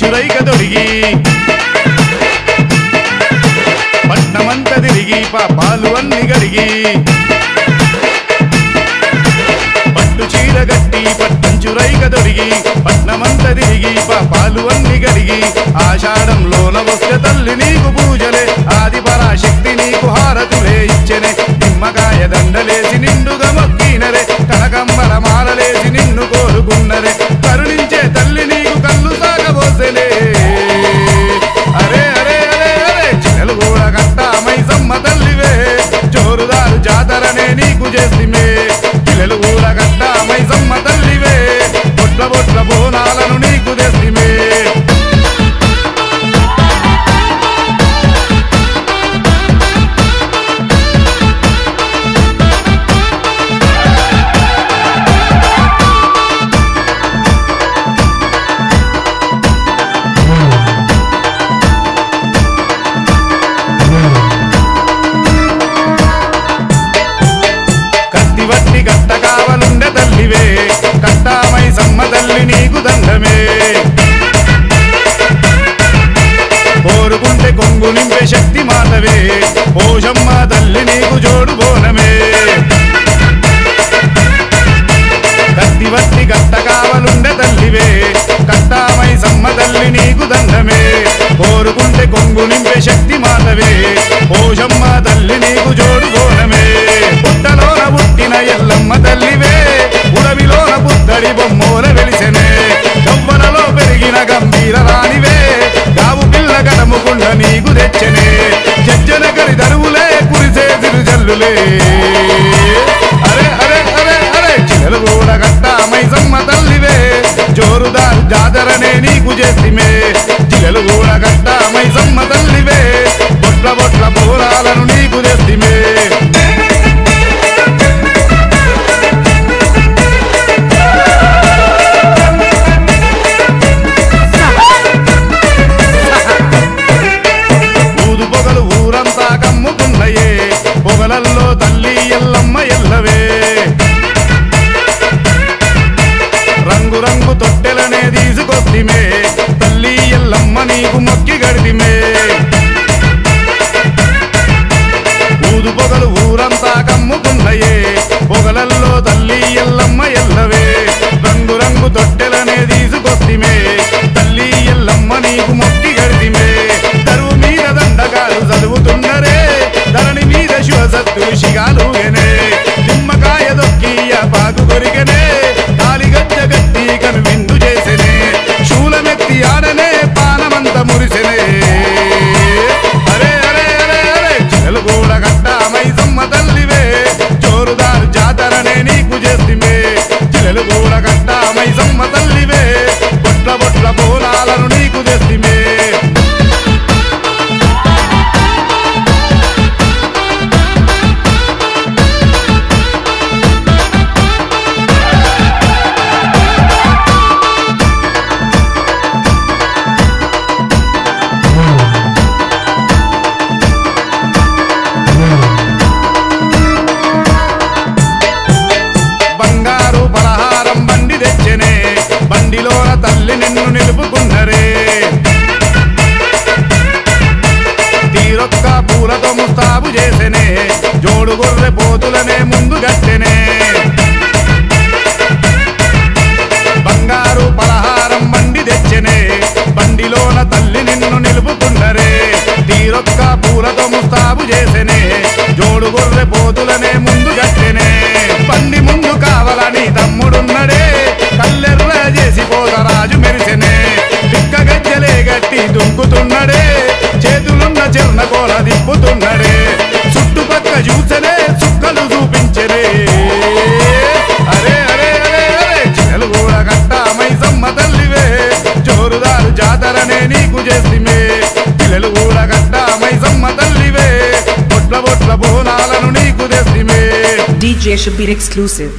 పట్టంచురైక దొరిగి పట్నమంత తిరిగి పాపాలు అన్ని గడిగి పట్టు చీర గట్టి పట్టంచురైక దొరిగి పట్నమంత తిరిగి పాపాలు అన్ని గడిగి ఆషాఢంలోన వస్తే తల్లి నీకు పూజలే ఆది పరాశక్తి నీకు హారతులే ఇచ్చెనే నిమ్మకాయ దండలేసి నిండుగా మొక్కినరే కనకంబర మాలలేసి నిన్ను కోరుకున్నరే కరుణించే తల్లి నీకు కళ్ళు సాగబోసెలే అరే అరే అరే అరే చిన్నలు కూడా కట్ట మైసమ్మ తల్లివే జోరుదారు జాతరనే నీకు చేసిమే పిల్లలు కూడా కట్ట మైసమ్మ తల్లివే బొట్ల బొట్ల బోనాలను నీకు తెసిమే కత్తివట్టి గట్ట కావలుండే తల్లివే కట్టామై సమ్మ తల్లి నీకు దండమే కోరుకుంటే కొంగు నింపే శక్తి మాతవే పోషమ్మ తల్లి నీకు జోడు బోనమే కత్తివట్టి గట్ట కావలుండే తల్లివే కట్టామై సమ్మ తల్లి నీకు దండమే కోరుకుంటే కొంగు నింపే శక్తి మాతవే పోషమ్మ తల్లి నీకు జోడు బోనమే పుట్టలోన పుట్టిన ఎల్లమ్మ తల్లివే ఉడవిలోన పుత్తడి బొమ్మోల వెలిసెనే గవ్వలలో పెరిగిన గంభీర రాణివే గావు పిల్ల గడముకుండ నీకు తెచ్చనే జజ్జన కరి దరువులే కురిసే తిరుజల్లులే అరే అరే అరే అరే చిన్నలు కూడా కట్ట మైసమ్మ తల్లివే జోరుదారు జాతరనే నీకు చేసిమే చిన్నలు కూడా కట్ట మైసమ్మ తల్లివే బొట్ల బొట్ల బోరాలను నీకు తెసిమే పొగలల్లో తల్లి ఎల్లమ్మ ఎల్లవే రంగు రంగు తొట్టెలనే తీసుకొస్తిమే తల్లి ఎల్లమ్మ నీకు మొక్కి గడితిమే ఊదు పొగలు ఊరంతా కమ్ముకున్నయే పొగలల్లో తల్లి ఎల్లమ్మ ఎల్లవే రంగు రంగు తొట్టెలనే తీసుకొస్తిమే తల్లి ఎల్లమ్మ నీకు మొక్కి గడితిమే దరువు మీద దండకాలు చదువుతున్నరే ధరణి మీద శివసత్తులు శిగాలుగనే నిమ్మకాయ దొక్కియ పాకు కొరిగనే కాలిగజ్జ గట్టి కను విందు చేసెనే శూలమెత్తి ఆడనే పానమంత మురిసెనే అరే అరే అరే అరే చిన్నలు కూడా కట్ట మైసమ్మ తల్లివే జోరుదారు జాతరనే నీకు చేసిమే చిన్నలు కూడా కట్ట మైసమ్మ తల్లివే బొట్ల బొట్ల బోనాలను నీకు తెసిమే బంగారు పలహారం బండి తెచ్చనే బండిలోన తల్లి నిన్ను నిలుపుకున్నరే తీరొక్క పూలతో ముస్తాబు చేసెనే జోడు గొర్రె పోతులనే ముందు గట్టెనే బంగారు పలహారం బండి తెచ్చనే బండిలోన తల్లి నిన్ను నిలుపుకున్నరే తీరొక్క పూలతో ముస్తాబు చేసెనే జోడు గొర్రె పోతులనే ముందు గట్టెనే బండి ముందు కావాలని తమ్ముడున్నడే కల్లెర్ర చేసి పోతరాజు మెరిసెనే పిక్క గజ్జలే గట్టి దుంకుతున్నడే చేతులున్న చెర్న కోల దిప్పుతున్నడే చుట్టుపక్క చూసెనే చుక్కలు చూపించెనే అరే అరే అరే అరే చిన్నలు కూడా కట్ట మైసమ్మ తల్లివే జోరుదారు జాతరనే నీకు చేసిమే పిల్లలు కూడా కట్ట మైసమ్మ తల్లివే బొట్ల బొట్ల బోనాలను నీకు తెసిమే DJ Shabir exclusive.